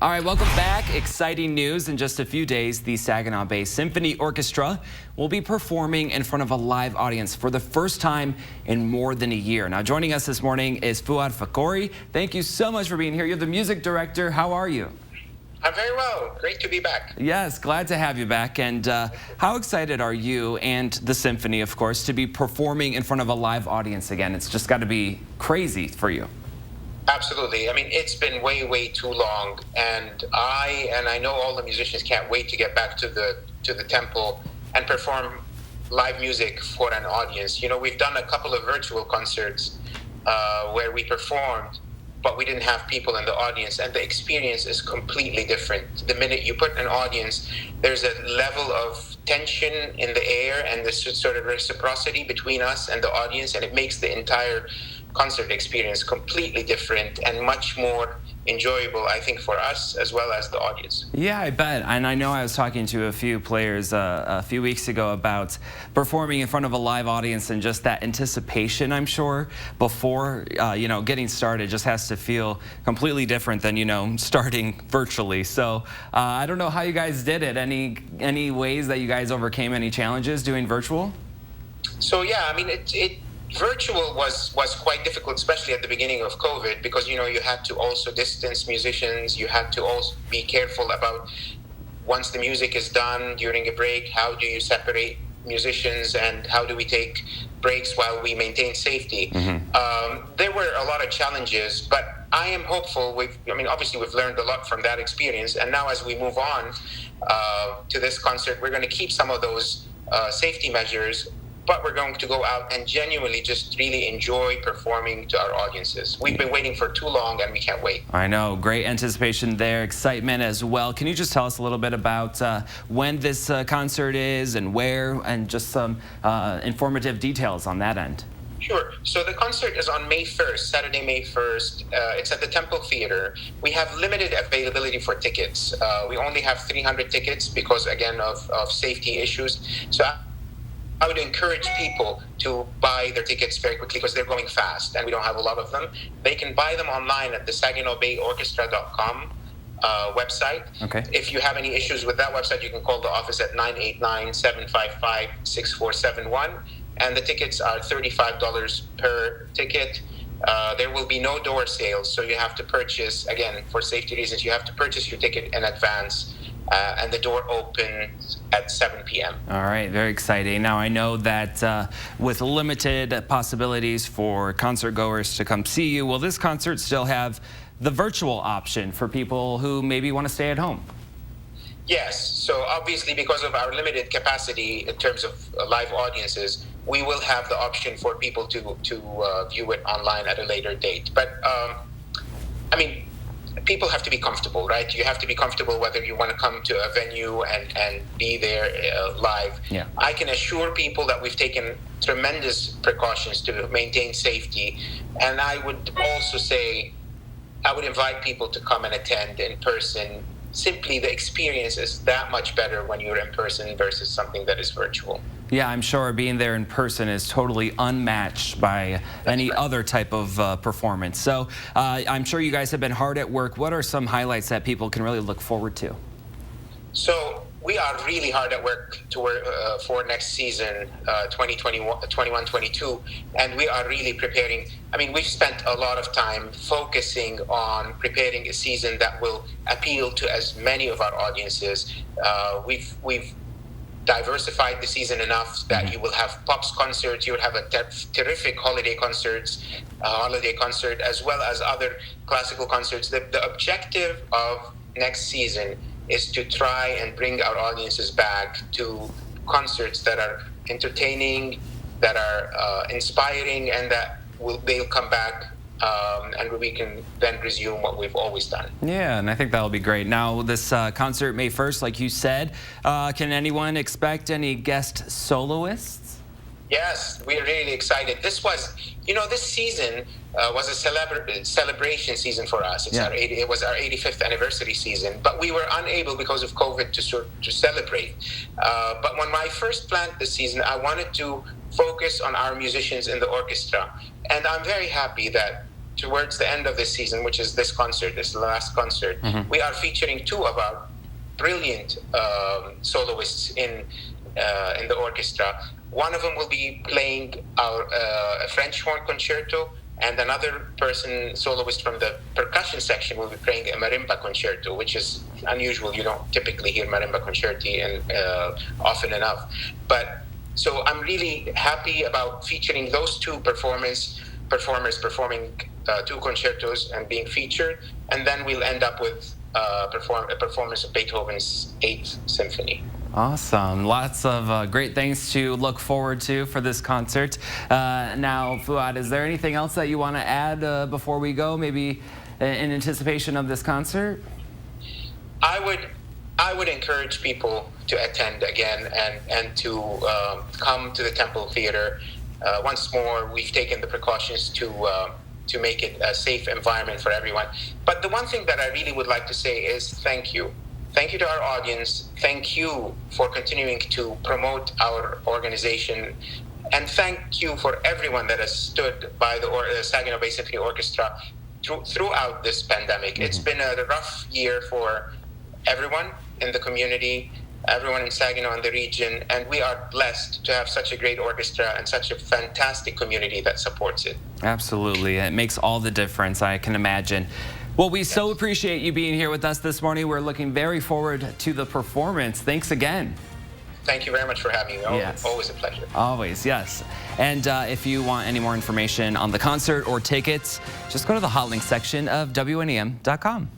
All right, welcome back. Exciting news. In just a few days, the Saginaw-based Symphony Orchestra will be performing in front of a live audience for the first time in more than a year. Now, joining us this morning is Fouad Fakhouri. Thank you so much for being here. You're the music director. How are you? I'm very well. Great to be back. Yes, glad to have you back. And how excited are you and the Symphony, of course, to be performing in front of a live audience again? It's just got to be crazy for you. Absolutely. I mean, it's been way too long, and I know all the musicians can't wait to get back to the temple and perform live music for an audience. You know, we've done a couple of virtual concerts where we performed, but we didn't have people in the audience, and the experience is completely different. The minute you put an audience, there's a level of tension in the air and this sort of reciprocity between us and the audience, and it makes the entire concert experience completely different and much more enjoyable, I think, for us as well as the audience. Yeah, I bet. And I know I was talking to a few players a few weeks ago about performing in front of a live audience, and just that anticipation, I'm sure, before getting started just has to feel completely different than starting virtually. So I don't know how you guys did it. Any ways that you guys overcame any challenges doing virtual? So yeah, I mean, virtual was quite difficult, especially at the beginning of COVID, because you had to also distance musicians. You had to also be careful about, once the music is done during a break, how do you separate musicians and how do we take breaks while we maintain safety? There were a lot of challenges, but I am hopeful. Obviously we've learned a lot from that experience, and now as we move on to this concert, we're going to keep some of those safety measures, but we're going to go out and genuinely just really enjoy performing to our audiences. We've been waiting for too long, and we can't wait. I know. Great anticipation there, excitement as well. Can you just tell us a little bit about when this concert is and where, and just some informative details on that end? Sure. So the concert is on May 1st, Saturday, May 1st. It's at the Temple Theater. We have limited availability for tickets. We only have 300 tickets because, again, of safety issues. So I would encourage people to buy their tickets very quickly because they're going fast and we don't have a lot of them. They can buy them online at the SaginawBayOrchestra.com website. Okay. If you have any issues with that website, you can call the office at 989-755-6471. And the tickets are $35 per ticket. There will be no door sales, so you have to purchase, again, for safety reasons, you have to purchase your ticket in advance. And the door opens at 7 p.m. All right, very exciting. Now, I know that with limited possibilities for concert goers to come see you, will this concert still have the virtual option for people who maybe want to stay at home? Yes. So obviously, because of our limited capacity in terms of live audiences, we will have the option for people to view it online at a later date. But people have to be comfortable, right? You have to be comfortable whether you want to come to a venue and be there live. Yeah. I can assure people that we've taken tremendous precautions to maintain safety. And I would also say, I would invite people to come and attend in person. Simply, the experience is that much better when you're in person versus something that is virtual. Yeah, I'm sure being there in person is totally unmatched by any other type of performance. So I'm sure you guys have been hard at work. What are some highlights that people can really look forward to? So we are really hard at work for next season, 2021-22, and we are really preparing. I mean, we've spent a lot of time focusing on preparing a season that will appeal to as many of our audiences. We've diversified the season enough that you will have pops concerts, you will have a terrific holiday concert, as well as other classical concerts. The objective of next season is to try and bring our audiences back to concerts that are entertaining, that are inspiring, and that they'll come back and we can then resume what we've always done. Yeah, and I think that'll be great. Now, this concert May 1st, like you said, can anyone expect any guest soloists? Yes, we're really excited. This season was a celebration season for us. It was our 85th anniversary season, but we were unable because of COVID to celebrate. But when I first planned this season, I wanted to focus on our musicians in the orchestra, and I'm very happy that towards the end of this season, which is this concert, this last concert, we are featuring two of our brilliant soloists in the orchestra. One of them will be playing our a French horn concerto, and another person, soloist from the percussion section, will be playing a marimba concerto, which is unusual. You don't typically hear marimba concerti often enough. But so I'm really happy about featuring those two performers performing two concertos and being featured, and then we'll end up with a performance of Beethoven's 8th Symphony. Awesome. Lots of great things to look forward to for this concert. Now, Fouad, is there anything else that you want to add before we go, maybe in anticipation of this concert? I would encourage people to attend again and to come to the Temple Theater. Once more, we've taken the precautions to make it a safe environment for everyone. But the one thing that I really would like to say is thank you. Thank you to our audience. Thank you for continuing to promote our organization. And thank you for everyone that has stood by the Saginaw Bay Symphony Orchestra throughout this pandemic. It's been a rough year for everyone in the community, everyone in Saginaw and the region, and we are blessed to have such a great orchestra and such a fantastic community that supports it. Absolutely. It makes all the difference, I can imagine. Well, we so appreciate you being here with us this morning. We're looking very forward to the performance. Thanks again. Thank you very much for having me. Yes. Always a pleasure. Always, yes. And if you want any more information on the concert or tickets, just go to the hot link section of WNEM.com.